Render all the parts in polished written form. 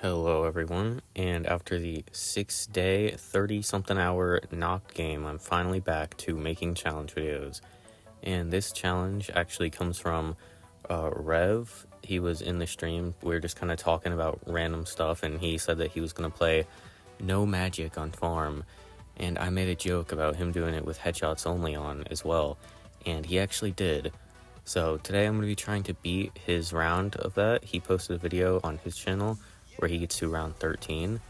Hello everyone, and after the 6-day, 30-something hour knocked game, I'm finally back to making challenge videos. And this challenge actually comes from Rev. He was in the stream. We were just kind of talking about random stuff, and he said that he was going to play no magic on farm. And I made a joke about him doing it with headshots only on as well, and he actually did. So today I'm going to be trying to beat his round of that. He posted a video on his channel where he gets to round 13,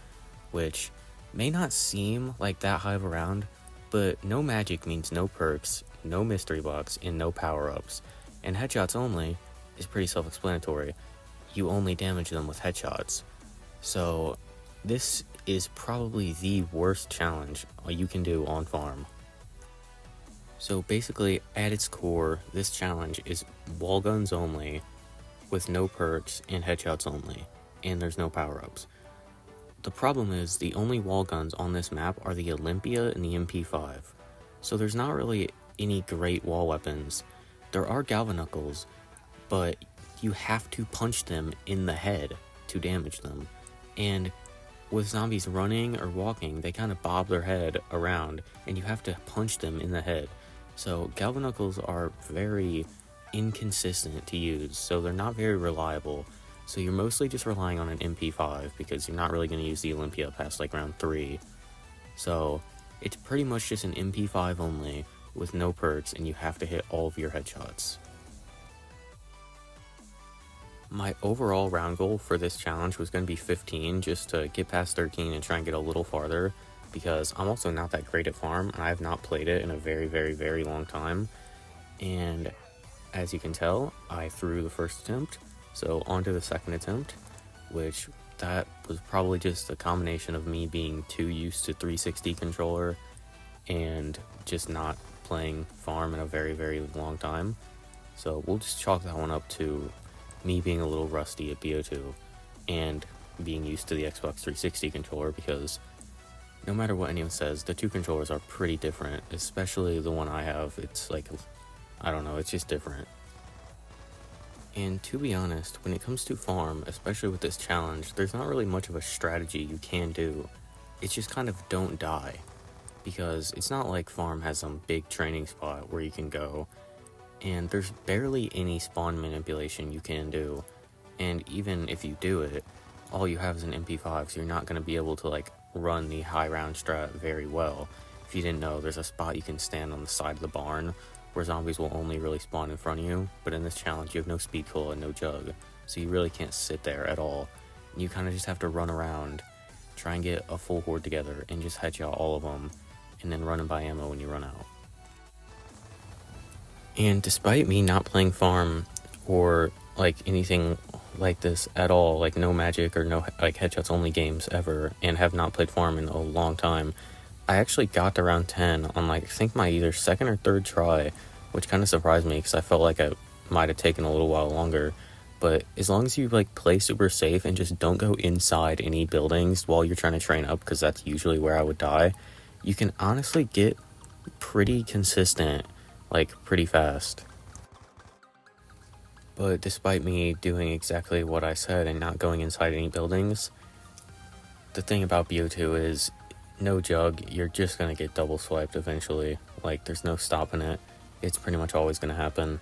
which may not seem like that high of a round, but no magic means no perks, no mystery box, and no power-ups. And headshots only is pretty self-explanatory. You only damage them with headshots. So this is probably the worst challenge you can do on farm. So basically, at its core, this challenge is wall guns only, with no perks and headshots only, and there's no power-ups. The problem is, the only wall guns on this map are the Olympia and the MP5, so there's not really any great wall weapons. There are Galvanuckles, but you have to punch them in the head to damage them, and with zombies running or walking, they kind of bob their head around, and you have to punch them in the head. So Galvanuckles are very inconsistent to use, so they're not very reliable. So you're mostly just relying on an MP5 because you're not really going to use the Olympia past like round 3. So it's pretty much just an MP5 only with no perks, and you have to hit all of your headshots. My overall round goal for this challenge was going to be 15, just to get past 13 and try and get a little farther, because I'm also not that great at farm, and I have not played it in a very long time. And as you can tell, I threw the first attempt, so on to the second attempt, which that was probably just a combination of me being too used to 360 controller and just not playing farm in a very long time. So we'll just chalk that one up to me being a little rusty at BO2 and being used to the Xbox 360 controller, because no matter what anyone says, the two controllers are pretty different, especially the one I have. It's like, I don't know, it's just different. And to be honest, when it comes to farm, especially with this challenge, there's not really much of a strategy you can do. It's just kind of don't die, because it's not like farm has some big training spot where you can go, and there's barely any spawn manipulation you can do. And even if you do it, all you have is an MP5, so you're not going to be able to like run the high round strat very well. If you didn't know, there's a spot you can stand on the side of the barn where zombies will only really spawn in front of you, but in this challenge you have no speed cola and no jug, so you really can't sit there at all. You kind of just have to run around, try and get a full horde together, and just headshot all of them, and then run and buy ammo when you run out. And despite me not playing farm or like anything like this at all, like no magic or no like headshots only games ever, and have not played farm in a long time, I actually got to round 10 on like I think my either second or third try, which kind of surprised me because I felt like I might have taken a little while longer. But as long as you like play super safe and just don't go inside any buildings while you're trying to train up, because that's usually where I would die, you can honestly get pretty consistent, like pretty fast. But despite me doing exactly what I said and not going inside any buildings, the thing about BO2 is no jug, you're just gonna get double swiped eventually. Like, there's no stopping it. It's pretty much always gonna happen.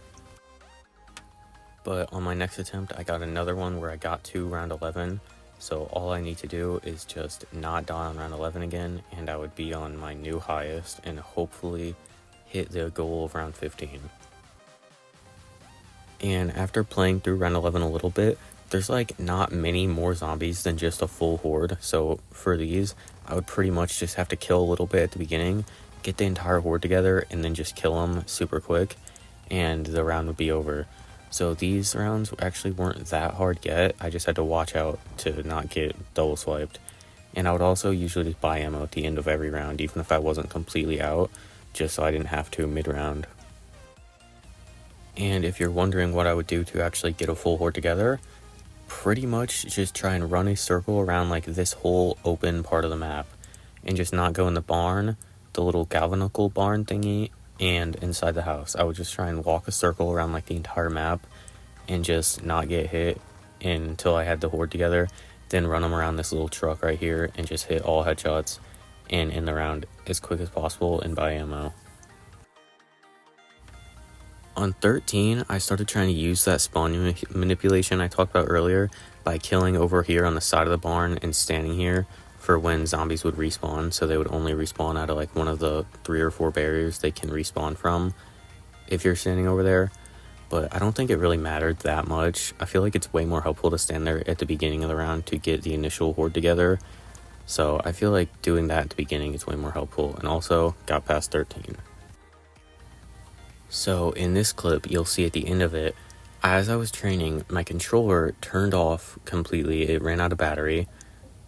But on my next attempt, I got another one where I got to round 11, so all I need to do is just not die on round 11 again, and I would be on my new highest and hopefully hit the goal of round 15. And after playing through round 11 a little bit, there's like not many more zombies than just a full horde, so for these, I would pretty much just have to kill a little bit at the beginning, get the entire horde together, and then just kill them super quick, and the round would be over. So these rounds actually weren't that hard yet, I just had to watch out to not get double swiped. And I would also usually just buy ammo at the end of every round, even if I wasn't completely out, just so I didn't have to mid-round. And if you're wondering what I would do to actually get a full horde together, pretty much just try and run a circle around like this whole open part of the map, and just not go in the barn, the little Galvanuckle barn thingy, and inside the house. I would just try and walk a circle around like the entire map and just not get hit until I had the horde together. then run them around this little truck right here and just hit all headshots and end the round as quick as possible and buy ammo. On 13, I started trying to use that spawn manipulation I talked about earlier by killing over here on the side of the barn and standing here for when zombies would respawn, so they would only respawn out of like one of the 3 or 4 barriers they can respawn from if you're standing over there. But I don't think it really mattered that much. I feel like it's way more helpful to stand there at the beginning of the round to get the initial horde together. So I feel like doing that at the beginning is way more helpful, and also got past 13. So in this clip, you'll see at the end of it, as I was training, my controller turned off completely. It ran out of battery,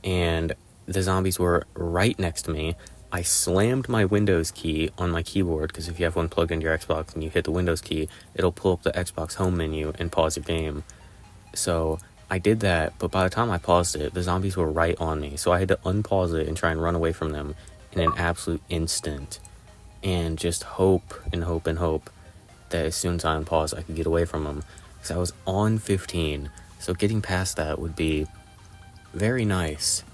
and the zombies were right next to me. I slammed my Windows key on my keyboard, because if you have one plugged into your Xbox and you hit the Windows key, it'll pull up the Xbox home menu and pause your game. So I did that, but by the time I paused it, the zombies were right on me. So I had to unpause it and try and run away from them in an absolute instant. And just hope and hope and hope that as soon as I unpause, I could get away from them. Because I was on 15, so getting past that would be very nice.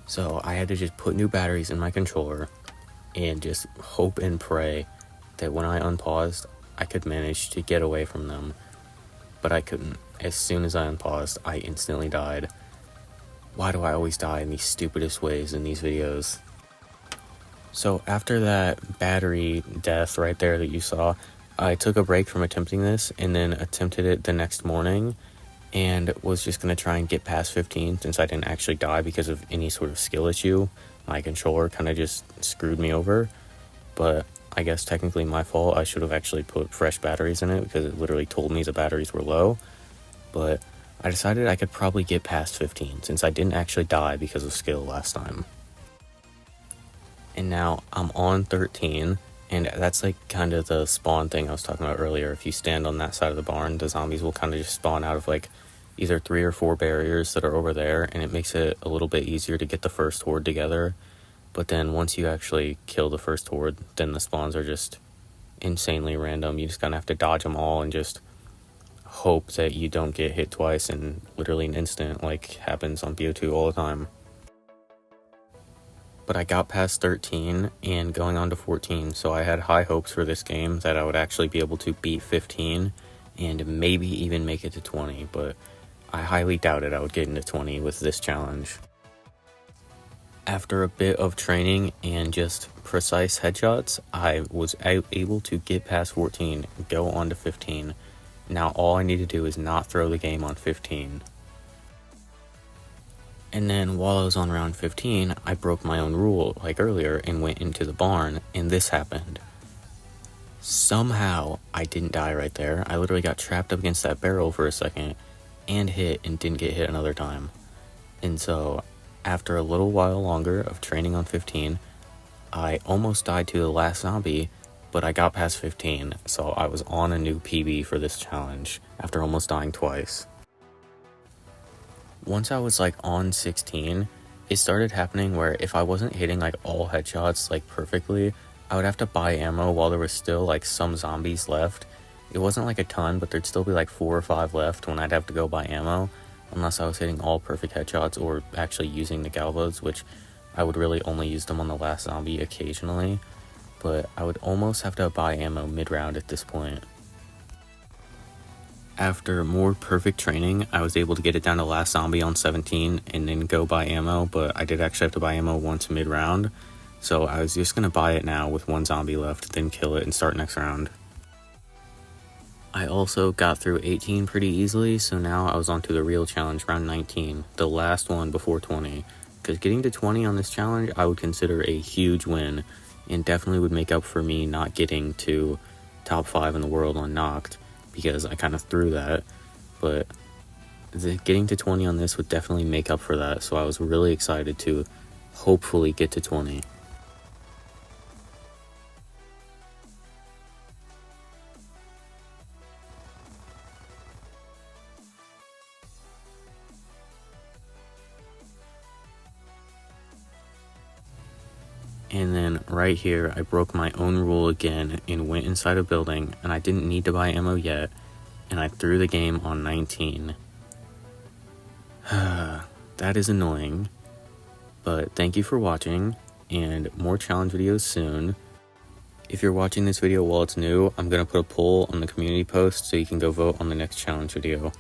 So I had to just put new batteries in my controller and just hope and pray that when I unpaused, I could manage to get away from them. But I couldn't. As soon as I unpaused, I instantly died. Why do I always die in these stupidest ways in these videos? So after that battery death right there that you saw, I took a break from attempting this and then attempted it the next morning and was just going to try and get past 15 since I didn't actually die because of any sort of skill issue. My controller kind of just screwed me over, but I guess technically my fault. I should have actually put fresh batteries in it because it literally told me the batteries were low, but I decided I could probably get past 15 since I didn't actually die because of skill last time. And now I'm on 13, and that's like kind of the spawn thing I was talking about earlier. If you stand on that side of the barn, the zombies will kind of just spawn out of like either 3 or 4 barriers that are over there, and it makes it a little bit easier to get the first horde together. But then once you actually kill the first horde, then the spawns are just insanely random. You just kind of have to dodge them all and just hope that you don't get hit twice in literally an instant, like happens on BO2 all the time. But I got past 13 and going on to 14, so I had high hopes for this game that I would actually be able to beat 15 and maybe even make it to 20, but I highly doubted I would get into 20 with this challenge. After a bit of training and just precise headshots, I was able to get past 14, go on to 15. Now all I need to do is not throw the game on 15. And then while I was on round 15, I broke my own rule like earlier and went into the barn, and this happened. Somehow I didn't die right there. I literally got trapped up against that barrel for a second and hit and didn't get hit another time. And so after a little while longer of training on 15, I almost died to the last zombie, but I got past 15, so I was on a new PB for this challenge after almost dying twice. Once I was like on 16, it started happening where if I wasn't hitting like all headshots like perfectly, I would have to buy ammo while there was still like some zombies left. It wasn't like a ton, but there'd still be like 4 or 5 left when I'd have to go buy ammo, unless I was hitting all perfect headshots or actually using the galvos, which I would really only use them on the last zombie occasionally, but I would almost have to buy ammo mid-round at this point. After more perfect training, I was able to get it down to last zombie on 17 and then go buy ammo, but I did actually have to buy ammo once mid-round, so I was just going to buy it now with 1 zombie left, then kill it and start next round. I also got through 18 pretty easily, so now I was on to the real challenge, round 19, the last one before 20, because getting to 20 on this challenge I would consider a huge win, and definitely would make up for me not getting to top 5 in the world on Knocked, because I kind of threw that, but getting to 20 on this would definitely make up for that, so I was really excited to hopefully get to 20. And then right here, I broke my own rule again and went inside a building, and I didn't need to buy ammo yet, and I threw the game on 19. That that is annoying. But thank you for watching, and more challenge videos soon. If you're watching this video while it's new, I'm going to put a poll on the community post so you can go vote on the next challenge video.